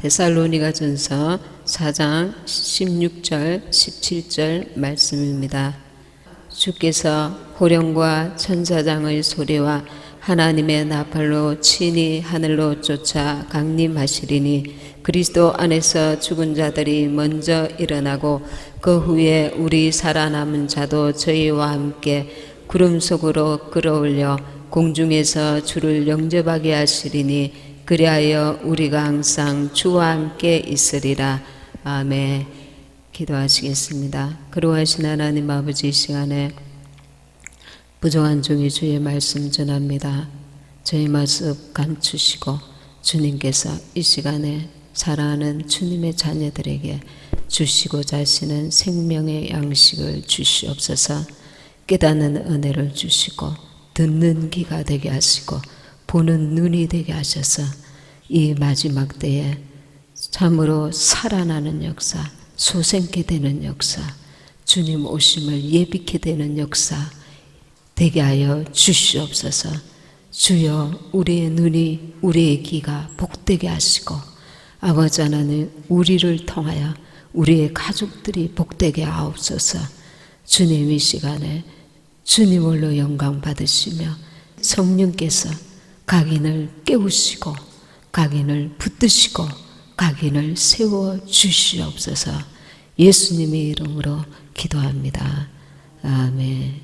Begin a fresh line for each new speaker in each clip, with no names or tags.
데살로니가전서 4장 16절 17절 말씀입니다. 주께서 호령과 천사장의 소리와 하나님의 나팔로 친히 하늘로 쫓아 강림하시리니 그리스도 안에서 죽은 자들이 먼저 일어나고 그 후에 우리 살아남은 자도 저희와 함께 구름 속으로 끌어올려 공중에서 주를 영접하게 하시리니 그리하여 우리가 항상 주와 함께 있으리라. 아멘. 기도하시겠습니다. 그러하신 하나님 아버지, 이 시간에 부정한 종이 주의 말씀 전합니다. 저희 모습 감추시고 주님께서 이 시간에 사랑하는 주님의 자녀들에게 주시고자 하시는 생명의 양식을 주시옵소서. 깨닫는 은혜를 주시고 듣는 귀가 되게 하시고 보는 눈이 되게 하셔서 이 마지막 때에 참으로 살아나는 역사, 소생케 되는 역사, 주님 오심을 예비케 되는 역사 되게 하여 주시옵소서. 주여, 우리의 눈이, 우리의 귀가 복되게 하시고 아버지 하나님, 우리를 통하여 우리의 가족들이 복되게 하옵소서. 주님, 이 시간에 주님 홀로 영광 받으시며 성령께서 각인을 깨우시고 각인을 붙드시고 각인을 세워 주시옵소서. 예수님의 이름으로 기도합니다. 아멘.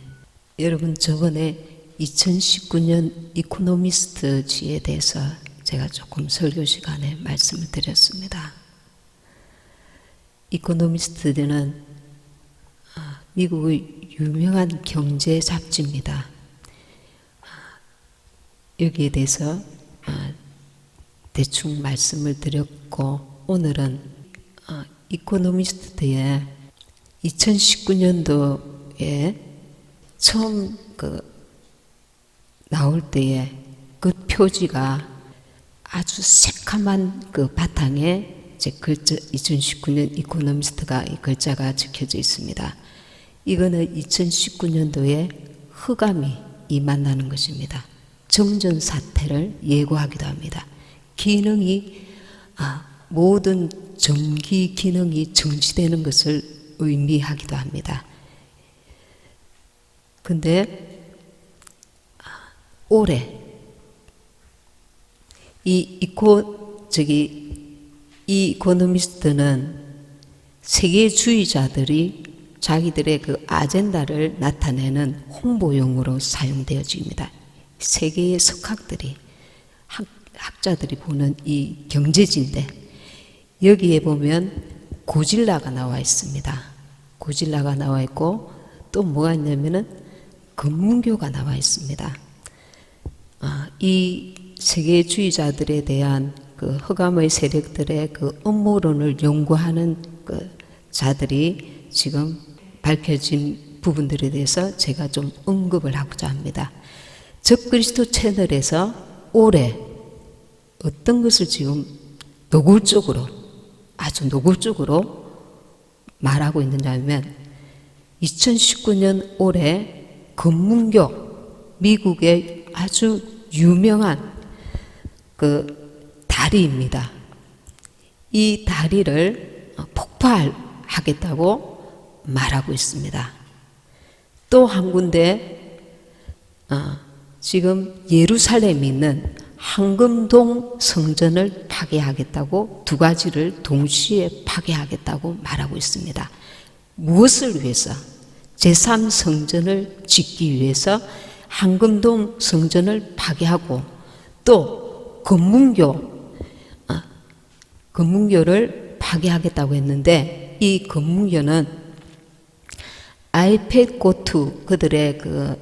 여러분, 저번에 2019년 이코노미스트지에 대해서 제가 조금 설교 시간에 말씀을 드렸습니다. 이코노미스트는 미국의 유명한 경제 잡지입니다. 여기에 대해서 대충 말씀을 드렸고, 오늘은 이코노미스트에 2019년도에 처음 나올 때에 그 표지가 아주 새카만 그 바탕에 제 글자 2019년 이코노미스트가 이 글자가 적혀져 있습니다. 이거는 2019년도에 흑암이 임한다는 것입니다. 정전 사태를 예고하기도 합니다. 기능이 모든 전기 기능이 정지되는 것을 의미하기도 합니다. 근데 올해 이 이코노미스트는 세계주의자들이 자기들의 그 아젠다를 나타내는 홍보용으로 사용되어집니다. 세계의 석학들이 학자들이 보는 이 경제지인데, 여기에 보면 고질라가 나와 있습니다. 고질라가 나와 있고 또 뭐가 있냐면은 금문교가 나와 있습니다. 이 세계주의자들에 대한 그 흑암의 세력들의 그 음모론을 연구하는 그 자들이 지금 밝혀진 부분들에 대해서 제가 좀 언급을 하고자 합니다. 적그리스도 채널에서 올해 어떤 것을 지금 노골적으로, 아주 노골적으로 말하고 있느냐 하면, 2019년 올해 금문교, 미국의 아주 유명한 그 다리입니다. 이 다리를 폭파하겠다고 말하고 있습니다. 또 한 군데 지금 예루살렘에 있는 황금동 성전을 파괴하겠다고, 두 가지를 동시에 파괴하겠다고 말하고 있습니다. 무엇을 위해서? 제3성전을 짓기 위해서 황금동 성전을 파괴하고, 또 금문교를 파괴하겠다고 했는데, 이 금문교는 아이펙고투, 그들의 그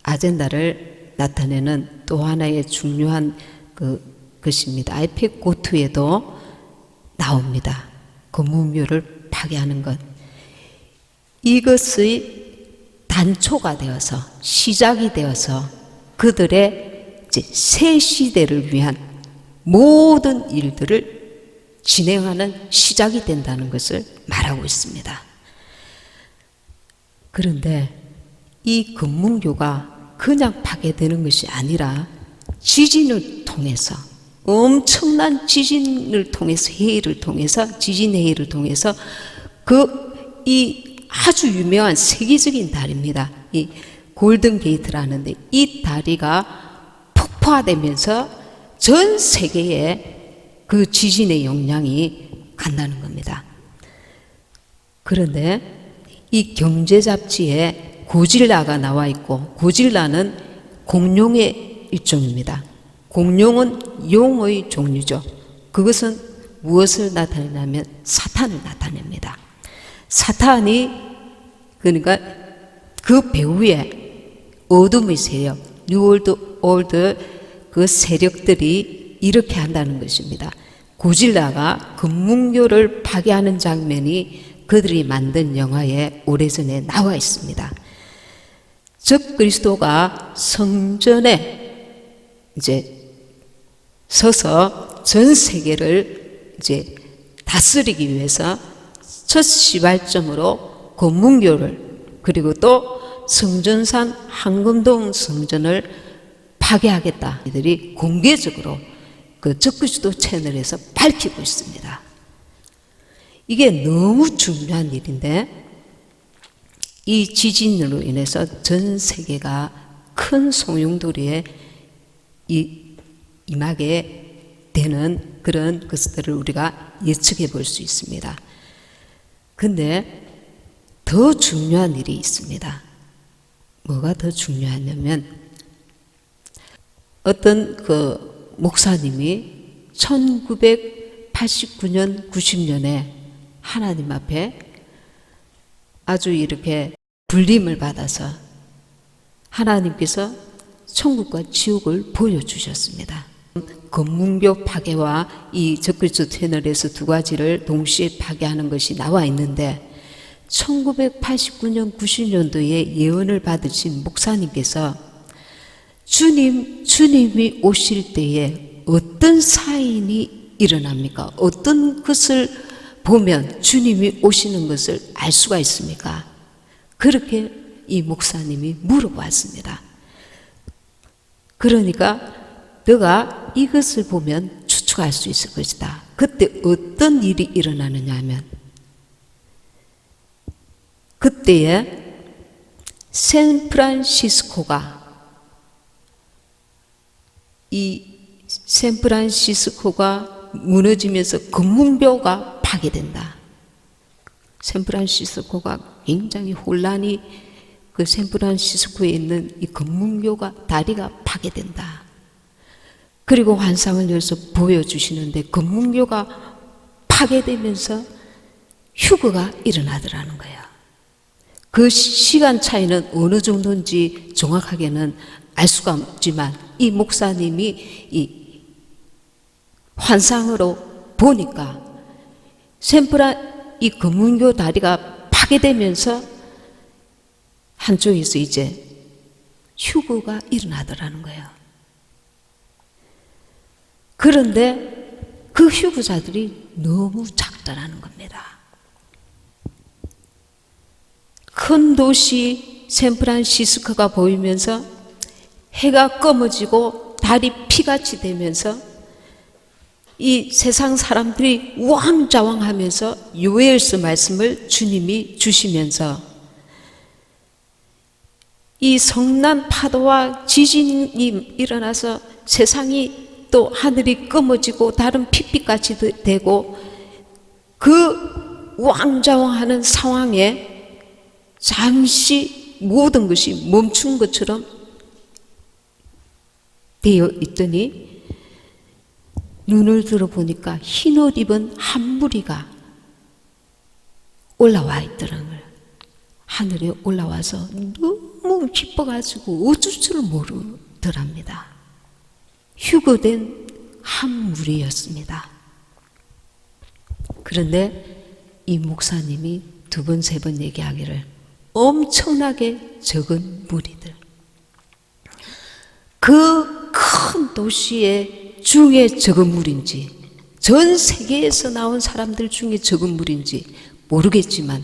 아젠다를 나타내는 또 하나의 중요한 것입니다. 아이펙고투에도 나옵니다. 금문교를 파괴하는 것. 이것의 단초가 되어서, 시작이 되어서 그들의 이제 새 시대를 위한 모든 일들을 진행하는 시작이 된다는 것을 말하고 있습니다. 그런데 이 금문교가 그냥 파괴되는 것이 아니라 지진을 통해서 엄청난 지진을 통해서, 해일을 통해서, 지진 해일을 통해서 이 아주 유명한 세계적인 다리입니다. 이 골든 게이트라는데, 이 다리가 폭파되면서 전 세계에 그 지진의 영향이 간다는 겁니다. 그런데 이 경제 잡지에 고질라가 나와 있고, 고질라는 공룡의 일종입니다. 공룡은 용의 종류죠. 그것은 무엇을 나타내냐면 사탄을 나타냅니다. 사탄이, 그러니까 그 배후에 어둠의 세력, 뉴월드 올드 그 세력들이 이렇게 한다는 것입니다. 고질라가 금문교를 파괴하는 장면이 그들이 만든 영화에 오래전에 나와 있습니다. 적 그리스도가 성전에 이제 서서 전 세계를 이제 다스리기 위해서 첫 시발점으로 금문교를, 그리고 또 성전산 황금동 성전을 파괴하겠다, 이들이 공개적으로 그 적그리스도 채널에서 밝히고 있습니다. 이게 너무 중요한 일인데, 이 지진으로 인해서 전 세계가 큰 송용돌이에 임하게 되는 그런 것들을 우리가 예측해 볼 수 있습니다. 근데 더 중요한 일이 있습니다. 뭐가 더 중요하냐면, 어떤 그 목사님이 1989년, 90년에 하나님 앞에 아주 이렇게 불림을 받아서 하나님께서 천국과 지옥을 보여주셨습니다. 금문교 파괴와 이 적그리스도 채널에서 두 가지를 동시에 파괴하는 것이 나와 있는데, 1989년, 90년도에 예언을 받으신 목사님께서 주님이 오실 때에 어떤 사인이 일어납니까? 어떤 것을 보면 주님이 오시는 것을 알 수가 있습니까? 그렇게 이 목사님이 물어봤습니다. 그러니까 너가 이것을 보면 추측할 수 있을 것이다. 그때 어떤 일이 일어나느냐 하면, 그때에 샌프란시스코가 무너지면서 금문교가 파괴된다. 샌프란시스코가 굉장히 혼란이, 그 샌프란시스코에 있는 이 금문교가 다리가 파괴된다. 그리고 환상을 열어서 보여주시는데, 금문교가 파괴되면서 휴거가 일어나더라는 거예요. 그 시간 차이는 어느 정도인지 정확하게는 알 수가 없지만, 이 목사님이 이 환상으로 보니까 이 금문교 다리가 파괴되면서 한쪽에서 이제 휴거가 일어나더라는 거예요. 그런데 그 휴거자들이 너무 작다라는 겁니다. 큰 도시 샌프란시스코가 보이면서 해가 검어지고 달이 피같이 되면서 이 세상 사람들이 우왕좌왕하면서 요엘서 말씀을 주님이 주시면서 이 성난 파도와 지진이 일어나서 세상이 또 하늘이 검어지고 달은 핏빛같이 되고, 그 우왕좌왕하는 상황에 잠시 모든 것이 멈춘 것처럼 되어 있더니, 눈을 들어보니까 흰옷 입은 한 무리가 올라와 있더라는 거예요. 하늘에 올라와서 너무 기뻐가지고 어쩔 줄 모르더랍니다. 휴거된 한 무리였습니다. 그런데 이 목사님이 두 번, 세 번 얘기하기를, 엄청나게 적은 무리들, 그 큰 도시의 중에 적은 무리인지, 전 세계에서 나온 사람들 중에 적은 무리인지 모르겠지만,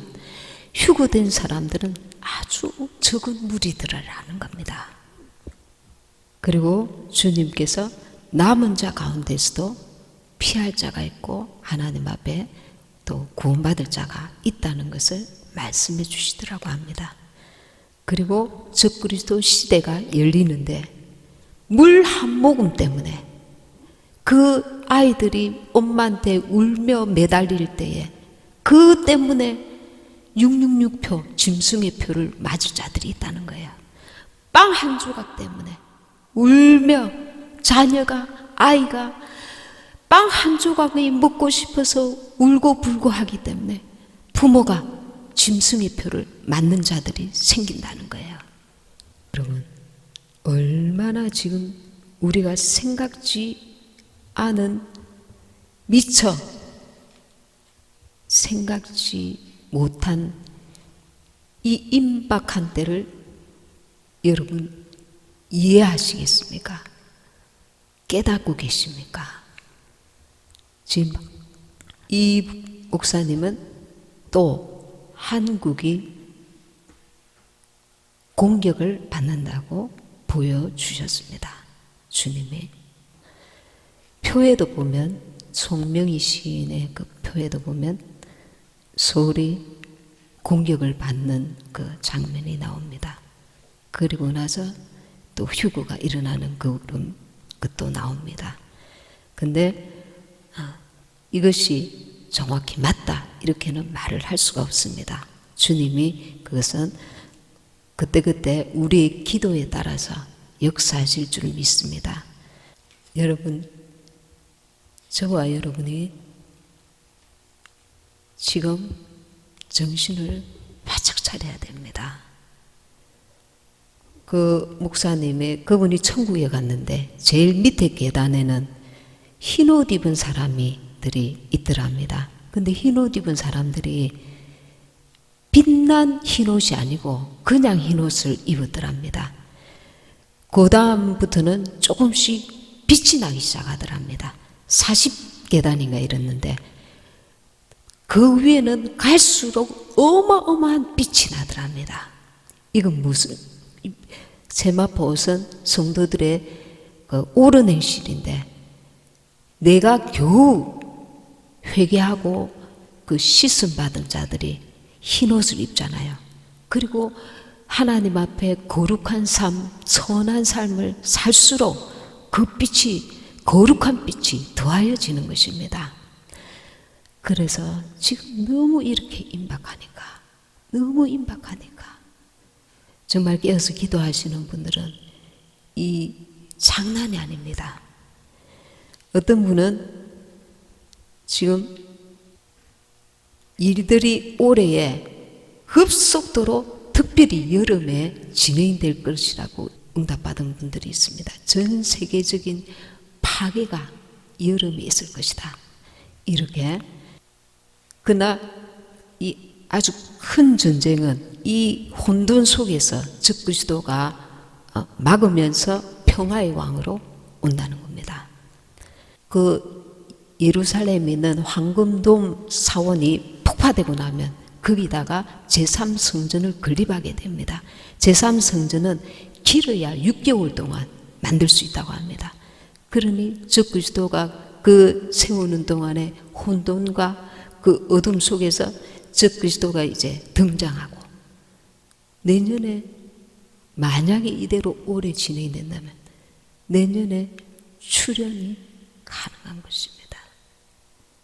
휴거된 사람들은 아주 적은 무리들이라는 겁니다. 그리고 주님께서 남은 자 가운데서도 피할 자가 있고 하나님 앞에 또 구원받을 자가 있다는 것을 말씀해 주시더라고 합니다. 그리고 적그리스도 시대가 열리는데 물 한 모금 때문에 그 아이들이 엄마한테 울며 매달릴 때에 그 때문에 666표 짐승의 표를 맞을 자들이 있다는 거예요. 빵 한 조각 때문에 울며 자녀가 아이가 빵 한 조각이 먹고 싶어서 울고 불고 하기 때문에 부모가 짐승의 표를 맞는 자들이 생긴다는 거예요. 여러분, 얼마나 지금 우리가 생각지 않은 미처 생각지 못한 이 임박한 때를 여러분 이해하시겠습니까? 깨닫고 계십니까? 지금 이 목사님은 또 한국이 공격을 받는다고 보여주셨습니다. 주님이 표에도 보면 송명희 시인의 그 표에도 보면 서울이 공격을 받는 그 장면이 나옵니다. 그리고 나서 또 휴거가 일어나는 그것도 나옵니다. 근데 이것이 정확히 맞다 이렇게는 말을 할 수가 없습니다. 주님이 그것은 그때그때 우리의 기도에 따라서 역사하실 줄 믿습니다. 여러분, 저와 여러분이 지금 정신을 바짝 차려야 됩니다. 그 목사님의 그분이 천국에 갔는데 제일 밑에 계단에는 흰옷 입은 사람들이 있더랍니다. 근데 흰옷 입은 사람들이 빛난 흰옷이 아니고 그냥 흰옷을 입었더랍니다. 그 다음부터는 조금씩 빛이 나기 시작하더랍니다. 40계단인가 이랬는데 그 위에는 갈수록 어마어마한 빛이 나더랍니다. 이건 무슨 세마포 옷은 성도들의 그 옳은 행실인데 내가 겨우 회개하고 그 씻음 받은 자들이 흰 옷을 입잖아요. 그리고 하나님 앞에 거룩한 삶, 선한 삶을 살수록 그 빛이, 거룩한 빛이 더하여지는 것입니다. 그래서 지금 너무 이렇게 너무 임박하니까 정말 깨어서 기도하시는 분들은 이 장난이 아닙니다. 어떤 분은 지금 일들이 올해에 급속도로 특별히 여름에 진행될 것이라고 응답받은 분들이 있습니다. 전 세계적인 파괴가 여름에 있을 것이다. 이렇게. 그러나 이 아주 큰 전쟁은 이 혼돈 속에서 적그리스도가 막으면서 평화의 왕으로 온다는 겁니다. 그 예루살렘에 있는 황금돔 사원이 폭파되고 나면 거기다가 제3성전을 건립하게 됩니다. 제3성전은 길어야 6개월 동안 만들 수 있다고 합니다. 그러니 적그리스도가 그 세우는 동안에 혼돈과 그 어둠 속에서 적그리스도가 이제 등장하고 내년에 만약에 이대로 오래 진행된다면 내년에 출현이 가능한 것입니다.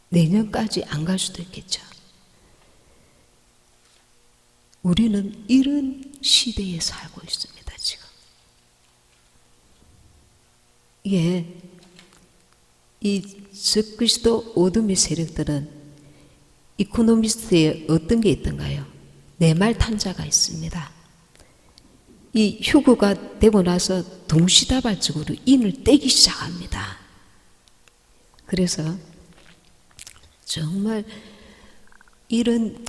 내년까지 안 갈 수도 있겠죠. 우리는 이런 시대에 살고 있습니다. 지금 이게 이 적그리스도 어둠의 세력들은 이코노미스트에 어떤 게 있던가요? 내 말 탄자가 있습니다. 이 휴거가 되고 나서 동시다발적으로 인을 떼기 시작합니다. 그래서 정말 이런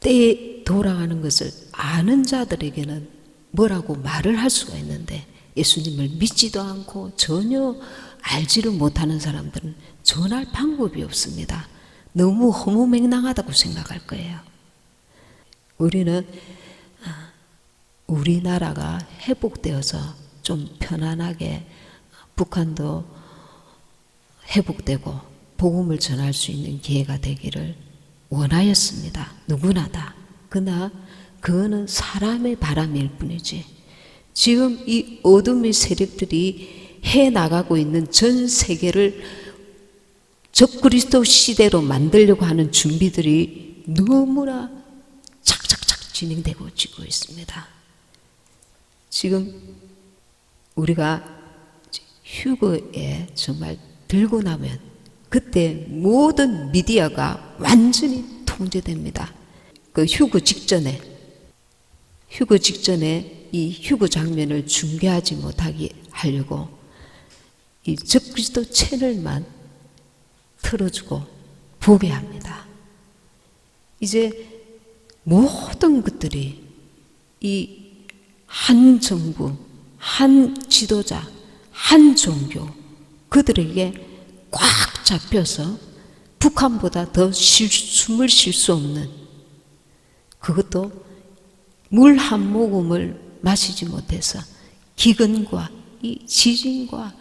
때에 돌아가는 것을 아는 자들에게는 뭐라고 말을 할 수가 있는데 예수님을 믿지도 않고 전혀 알지를 못하는 사람들은 전할 방법이 없습니다. 너무 허무맹랑하다고 생각할 거예요. 우리는 우리나라가 회복되어서 좀 편안하게 북한도 회복되고 복음을 전할 수 있는 기회가 되기를 원하였습니다. 누구나 다. 그러나 그거는 사람의 바람일 뿐이지 지금 이 어둠의 세력들이 해나가고 있는 전 세계를 적그리스도 시대로 만들려고 하는 준비들이 너무나 착착착 진행되고 지고 있습니다. 지금 우리가 휴거에 정말 들고 나면 그때 모든 미디어가 완전히 통제됩니다. 그 휴거 직전에 이 휴거 장면을 중계하지 못하게 하려고 이 적그리스도 채널만 틀어주고 보게 합니다. 이제 모든 것들이 이 한 정부, 한 지도자, 한 종교 그들에게 꽉 잡혀서 북한보다 더 숨을 쉴 수 없는 그것도 물 한 모금을 마시지 못해서 기근과 이 지진과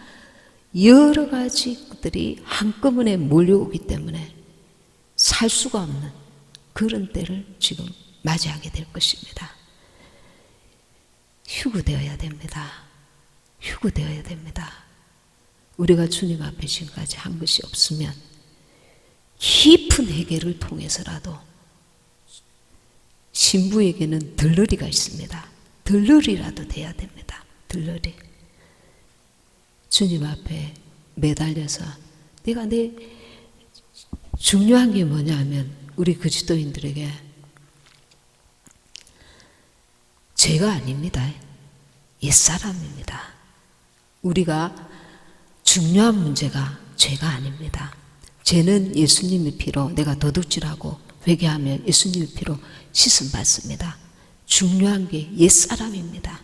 여러 가지 것들이 한꺼번에 몰려오기 때문에 살 수가 없는 그런 때를 지금 맞이하게 될 것입니다. 휴거되어야 됩니다. 휴거되어야 됩니다. 우리가 주님 앞에 지금까지 한 것이 없으면 깊은 회개를 통해서라도 신부에게는 들러리가 있습니다. 들러리라도 돼야 됩니다. 들러리. 주님 앞에 매달려서 내가 중요한 게 뭐냐 하면 우리 그리스도인들에게 죄가 아닙니다. 옛사람입니다. 우리가 중요한 문제가 죄가 아닙니다. 죄는 예수님의 피로 내가 도둑질하고 회개하면 예수님의 피로 씻음 받습니다. 중요한 게 옛사람입니다.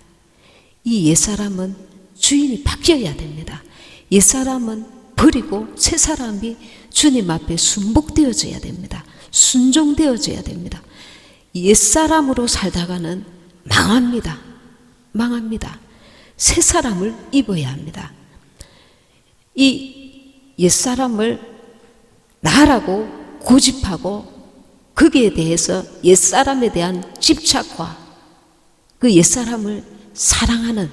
이 옛사람은 주인이 바뀌어야 됩니다. 옛사람은 버리고 새사람이 주님 앞에 순복되어져야 됩니다. 순종되어져야 됩니다. 옛사람으로 살다가는 망합니다. 망합니다. 새사람을 입어야 합니다. 이 옛사람을 나라고 고집하고 거기에 대해서 옛사람에 대한 집착과 그 옛사람을 사랑하는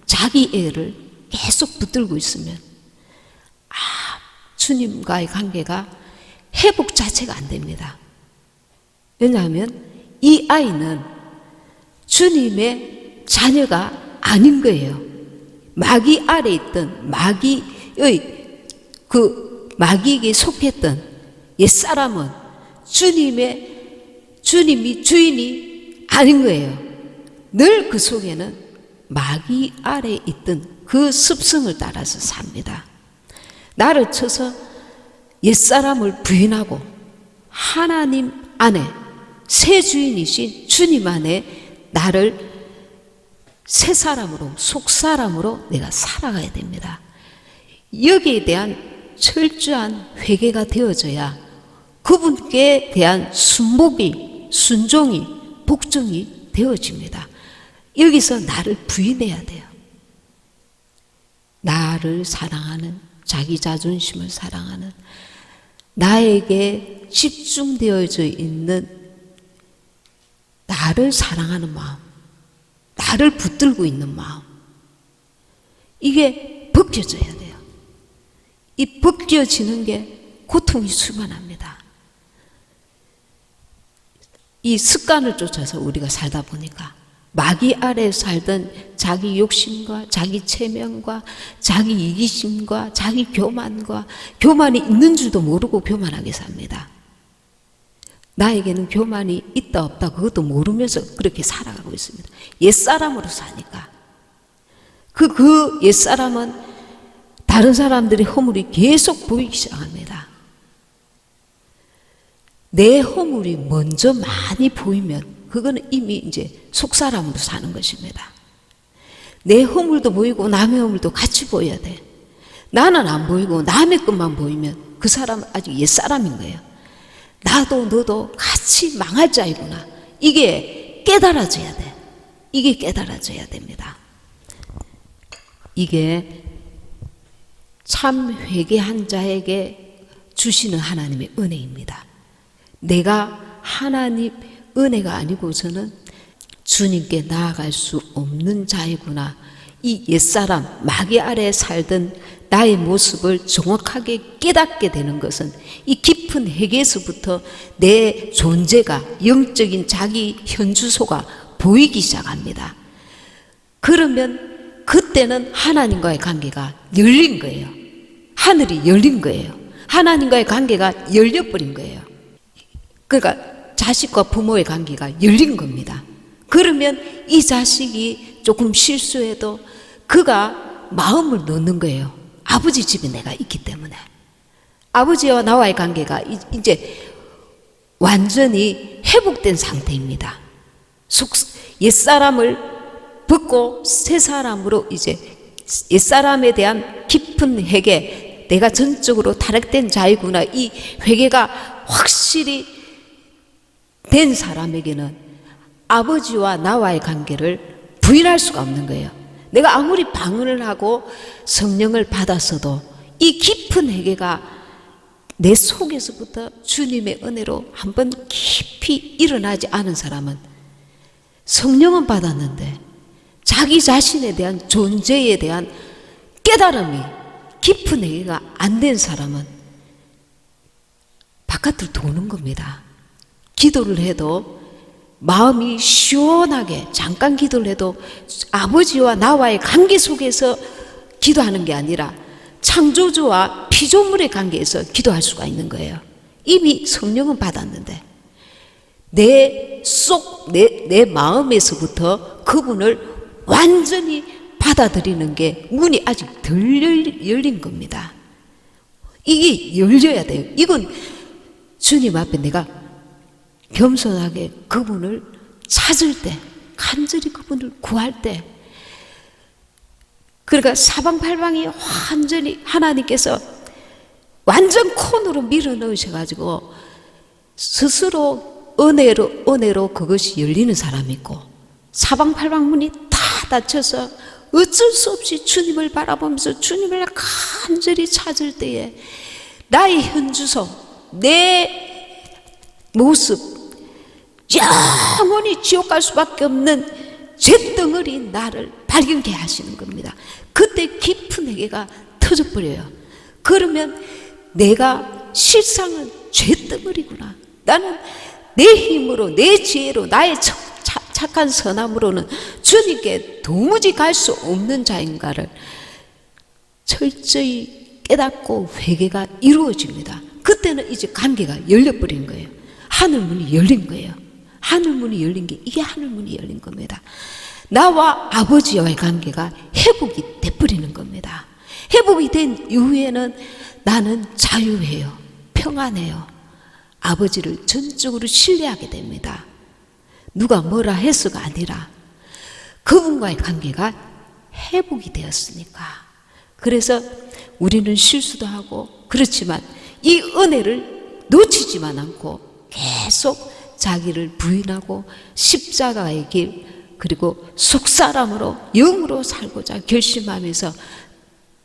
자기 애를 계속 붙들고 있으면 주님과의 관계가 회복 자체가 안 됩니다. 왜냐하면 이 아이는 주님의 자녀가 아닌 거예요. 마귀 아래 있던 마귀의 마귀에게 속했던 옛사람은 주님이 주인이 아닌 거예요. 늘 그 속에는 마귀 아래 있던 그 습성을 따라서 삽니다. 나를 쳐서 옛사람을 부인하고 하나님 안에 새 주인이신 주님 안에 나를 새 사람으로 속사람으로 내가 살아가야 됩니다. 여기에 대한 철저한 회개가 되어져야 그분께 대한 순복이 순종이 복종이 되어집니다. 여기서 나를 부인해야 돼요. 나를 사랑하는 자기 자존심을 사랑하는 나에게 집중되어져 있는 나를 사랑하는 마음, 나를 붙들고 있는 마음, 이게 벗겨져야 돼요. 이 벗겨지는 게 고통이 수반합니다. 이 습관을 쫓아서 우리가 살다 보니까 마귀 아래 살던 자기 욕심과 자기 체면과 자기 이기심과 자기 교만이 있는 줄도 모르고 교만하게 삽니다. 나에게는 교만이 있다 없다 그것도 모르면서 그렇게 살아가고 있습니다. 옛사람으로 사니까. 그 옛사람은 다른 사람들의 허물이 계속 보이기 시작합니다. 내 허물이 먼저 많이 보이면 그거는 이미 이제 속사람으로 사는 것입니다. 내 허물도 보이고 남의 허물도 같이 보여야 돼. 나는 안 보이고 남의 것만 보이면 그 사람은 아직 옛사람인 거예요. 나도 너도 같이 망할 자이구나. 이게 깨달아져야 돼. 이게 깨달아져야 됩니다. 이게 참 회개한 자에게 주시는 하나님의 은혜입니다. 내가 하나님 은혜가 아니고서는 주님께 나아갈 수 없는 자이구나. 이 옛사람 마귀 아래 살던 나의 모습을 정확하게 깨닫게 되는 것은 이 깊은 회개에서부터 내 존재가, 영적인 자기 현주소가 보이기 시작합니다. 그러면 그때는 하나님과의 관계가 열린 거예요. 하늘이 열린 거예요. 하나님과의 관계가 열려버린 거예요. 그러니까 자식과 부모의 관계가 열린 겁니다. 그러면 이 자식이 조금 실수해도 그가 마음을 놓는 거예요. 아버지 집에 내가 있기 때문에. 아버지와 나와의 관계가 이제 완전히 회복된 상태입니다. 옛사람을 벗고 새 사람으로 이제 옛사람에 대한 깊은 회개, 내가 전적으로 타락된 자이구나, 이 회개가 확실히 된 사람에게는 아버지와 나와의 관계를 부인할 수가 없는 거예요. 내가 아무리 방언을 하고 성령을 받았어도 이 깊은 회개가 내 속에서부터 주님의 은혜로 한번 깊이 일어나지 않은 사람은, 성령은 받았는데 자기 자신에 대한 존재에 대한 깨달음이 깊은 회개가 안 된 사람은 바깥으로 도는 겁니다. 기도를 해도 마음이 시원하게 잠깐 기도를 해도 아버지와 나와의 관계 속에서 기도하는 게 아니라 창조주와 피조물의 관계에서 기도할 수가 있는 거예요. 이미 성령은 받았는데 내 마음에서부터 그분을 완전히 받아들이는 게 문이 아직 덜 열린 겁니다. 이게 열려야 돼요. 이건 주님 앞에 내가 겸손하게 그분을 찾을 때, 간절히 그분을 구할 때, 그러니까 사방팔방이 완전히 하나님께서 완전 코너로 밀어 넣으셔가지고 스스로 은혜로 그것이 열리는 사람이 있고, 사방팔방 문이 다 닫혀서 어쩔 수 없이 주님을 바라보면서 주님을 간절히 찾을 때에 나의 현주소, 내 모습, 영원히 지옥 갈 수밖에 없는 죄덩어리 나를 발견케 하시는 겁니다. 그때 깊은 회개가 터져버려요. 그러면 내가 실상은 죄덩어리구나. 나는 내 힘으로, 내 지혜로, 나의 착한 선함으로는 주님께 도무지 갈 수 없는 자인가를 철저히 깨닫고 회개가 이루어집니다. 그때는 이제 관계가 열려버린 거예요. 하늘문이 열린 거예요. 하늘문이 열린 게 이게 하늘문이 열린 겁니다. 나와 아버지와의 관계가 회복이 돼버리는 겁니다. 회복이 된 이후에는 나는 자유해요. 평안해요. 아버지를 전적으로 신뢰하게 됩니다. 누가 뭐라 해서가 아니라 그분과의 관계가 회복이 되었으니까. 그래서 우리는 실수도 하고 그렇지만 이 은혜를 놓치지만 않고 계속 자기를 부인하고 십자가의 길, 그리고 속사람으로 영으로 살고자 결심하면서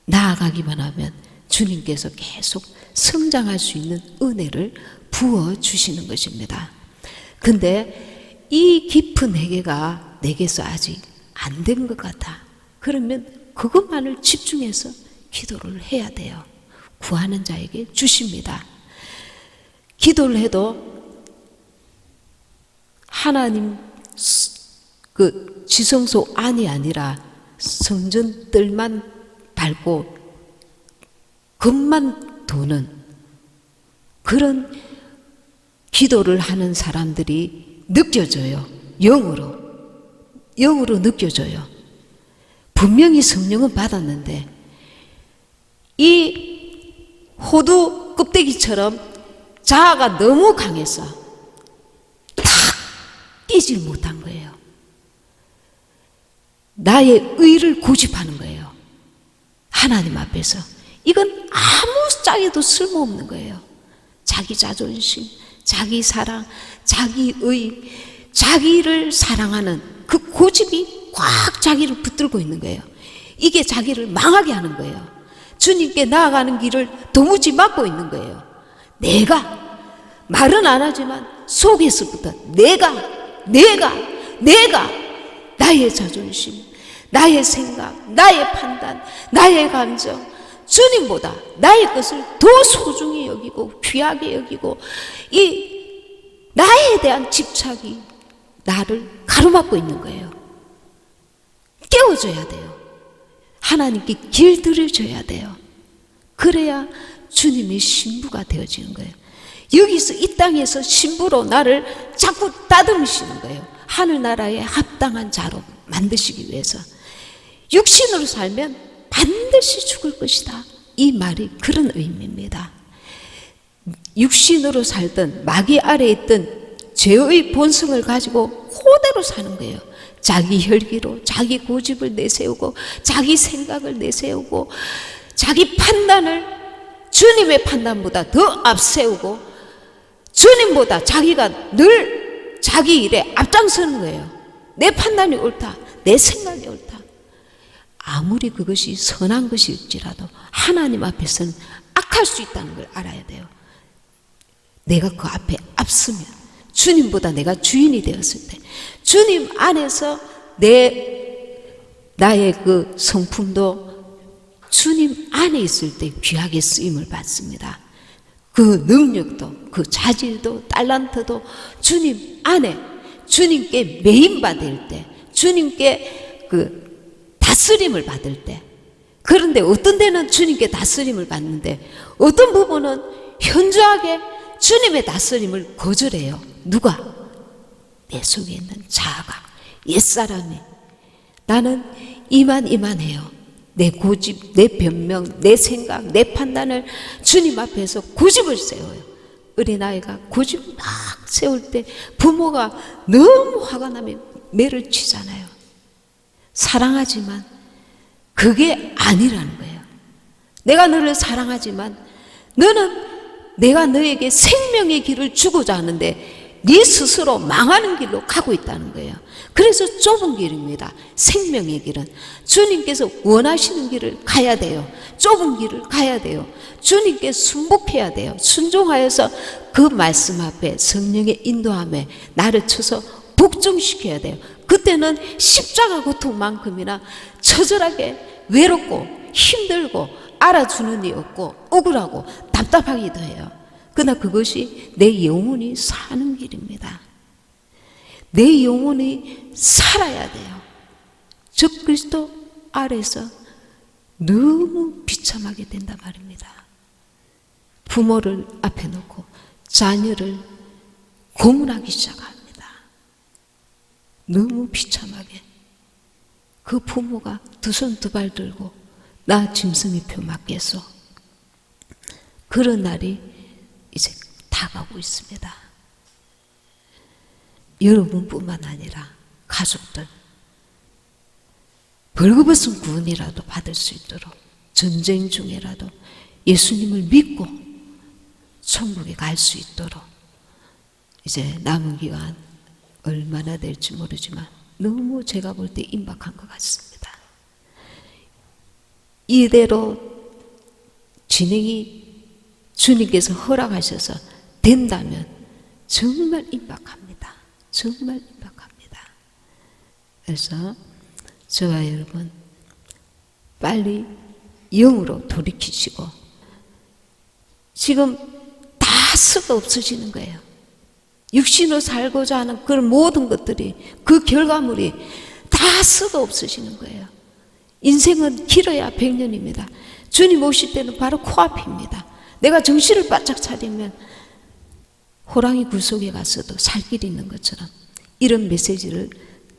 나아가기만 하면 주님께서 계속 성장할 수 있는 은혜를 부어주시는 것입니다. 근데 이 깊은 회개가 내게서 아직 안 된 것 같아. 그러면 그것만을 집중해서 기도를 해야 돼요. 구하는 자에게 주십니다. 기도를 해도 하나님 그 지성소 안이 아니라 성전들만 밟고 겉만 도는 그런 기도를 하는 사람들이 느껴져요. 영으로 느껴져요. 분명히 성령은 받았는데 이 호두 껍데기처럼 자아가 너무 강해서 탁 끼질 못한 거예요. 나의 의를 고집하는 거예요. 하나님 앞에서. 이건 아무 짝에도 쓸모없는 거예요. 자기 자존심, 자기 사랑, 자기의, 자기를 사랑하는 그 고집이 꽉 자기를 붙들고 있는 거예요. 이게 자기를 망하게 하는 거예요. 주님께 나아가는 길을 도무지 막고 있는 거예요. 내가 말은 안 하지만 속에서부터 내가 나의 자존심, 나의 생각, 나의 판단, 나의 감정, 주님보다 나의 것을 더 소중히 여기고 귀하게 여기고 이 나에 대한 집착이 나를 가로막고 있는 거예요. 깨워줘야 돼요. 하나님께 길들여줘야 돼요. 그래야 주님의 신부가 되어지는 거예요. 여기서 이 땅에서 신부로 나를 자꾸 다듬으시는 거예요. 하늘나라에 합당한 자로 만드시기 위해서. 육신으로 살면 반드시 죽을 것이다. 이 말이 그런 의미입니다. 육신으로 살던 마귀 아래에 있던 죄의 본성을 가지고 그대로 사는 거예요. 자기 혈기로 자기 고집을 내세우고 자기 생각을 내세우고 자기 판단을 주님의 판단보다 더 앞세우고 주님보다 자기가 늘 자기 일에 앞장서는 거예요. 내 판단이 옳다, 내 생각이 옳다. 아무리 그것이 선한 것일지라도 하나님 앞에서는 악할 수 있다는 걸 알아야 돼요. 내가 그 앞에 앞서면, 주님보다 내가 주인이 되었을 때, 주님 안에서 나의 그 성품도 주님 안에 있을 때 귀하게 쓰임을 받습니다. 그 능력도, 그 자질도, 달란트도 주님 안에, 주님께 메인받을 때, 주님께 그 다스림을 받을 때. 그런데 어떤 데는 주님께 다스림을 받는데 어떤 부분은 현저하게 주님의 다스림을 거절해요. 누가? 내 속에 있는 자아가, 옛사람이. 나는 이만해요. 내 고집, 내 변명, 내 생각, 내 판단을 주님 앞에서 고집을 세워요. 어린아이가 고집 막 세울 때 부모가 너무 화가 나면 매를 치잖아요. 사랑하지만 그게 아니라는 거예요. 내가 너를 사랑하지만 너는 내가 너에게 생명의 길을 주고자 하는데 네 스스로 망하는 길로 가고 있다는 거예요. 그래서 좁은 길입니다. 생명의 길은 주님께서 원하시는 길을 가야 돼요. 좁은 길을 가야 돼요. 주님께 순복해야 돼요. 순종하여서 그 말씀 앞에 성령의 인도함에 나를 쳐서 복종시켜야 돼요. 그때는 십자가 고통만큼이나 처절하게 외롭고 힘들고 알아주는 이 없고 억울하고 답답하기도 해요. 그러나 그것이 내 영혼이 사는 길입니다. 내 영혼이 살아야 돼요. 적그리스도 아래서 너무 비참하게 된단 말입니다. 부모를 앞에 놓고 자녀를 고문하기 시작합니다. 너무 비참하게. 그 부모가 두 손 두 발 들고 나 짐승이표 맞겠소. 그런 날이 이제 다가오고 있습니다. 여러분뿐만 아니라 가족들, 벌거벗은 구원이라도 받을 수 있도록 전쟁 중에라도 예수님을 믿고 천국에 갈 수 있도록 이제 남은 기간 얼마나 될지 모르지만 너무 제가 볼 때 임박한 것 같습니다. 이대로 진행이 주님께서 허락하셔서 된다면 정말 임박합니다. 정말 임박합니다. 그래서 저와 여러분 빨리 영으로 돌이키시고 지금 다 쓰가 없어지는 거예요. 육신으로 살고자 하는 그런 모든 것들이 그 결과물이 다 쓰가 없어지는 거예요. 인생은 길어야 100년입니다. 주님 오실 때는 바로 코앞입니다. 내가 정신을 바짝 차리면 호랑이 굴 속에 가서도 살 길이 있는 것처럼 이런 메시지를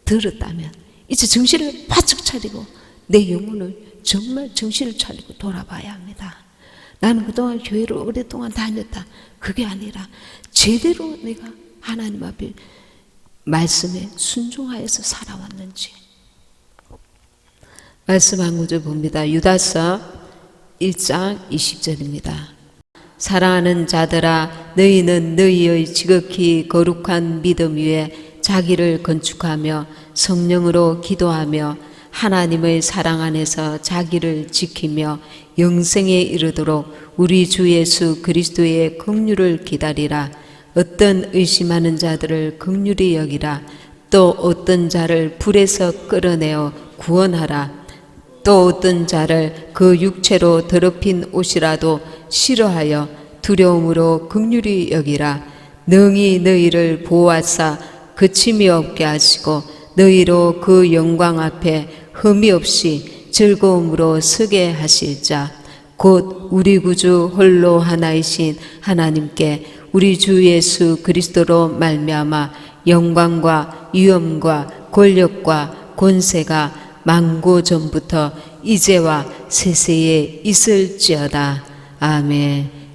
들었다면 이제 정신을 바짝 차리고 내 영혼을 정말 정신을 차리고 돌아봐야 합니다. 나는 그동안 교회를 오랫동안 다녔다. 그게 아니라 제대로 내가 하나님 앞에 말씀에 순종하여서 살아왔는지. 말씀 한 구절 봅니다. 유다서 1장 20절입니다. 사랑하는 자들아 너희는 너희의 지극히 거룩한 믿음 위에 자기를 건축하며 성령으로 기도하며 하나님의 사랑 안에서 자기를 지키며 영생에 이르도록 우리 주 예수 그리스도의 긍휼을 기다리라. 어떤 의심하는 자들을 긍휼히 여기라. 또 어떤 자를 불에서 끌어내어 구원하라. 또 어떤 자를 그 육체로 더럽힌 옷이라도 싫어하여 두려움으로 긍휼히 여기라. 능히 너희를 보호하사 그침이 없게 하시고 너희로 그 영광 앞에 흠이 없이 즐거움으로 서게 하실 자 곧 우리 구주 홀로 하나이신 하나님께 우리 주 예수 그리스도로 말미암아 영광과 위엄과 권력과 권세가 만고 전부터 이제와 세세에 있을지어다. 아멘.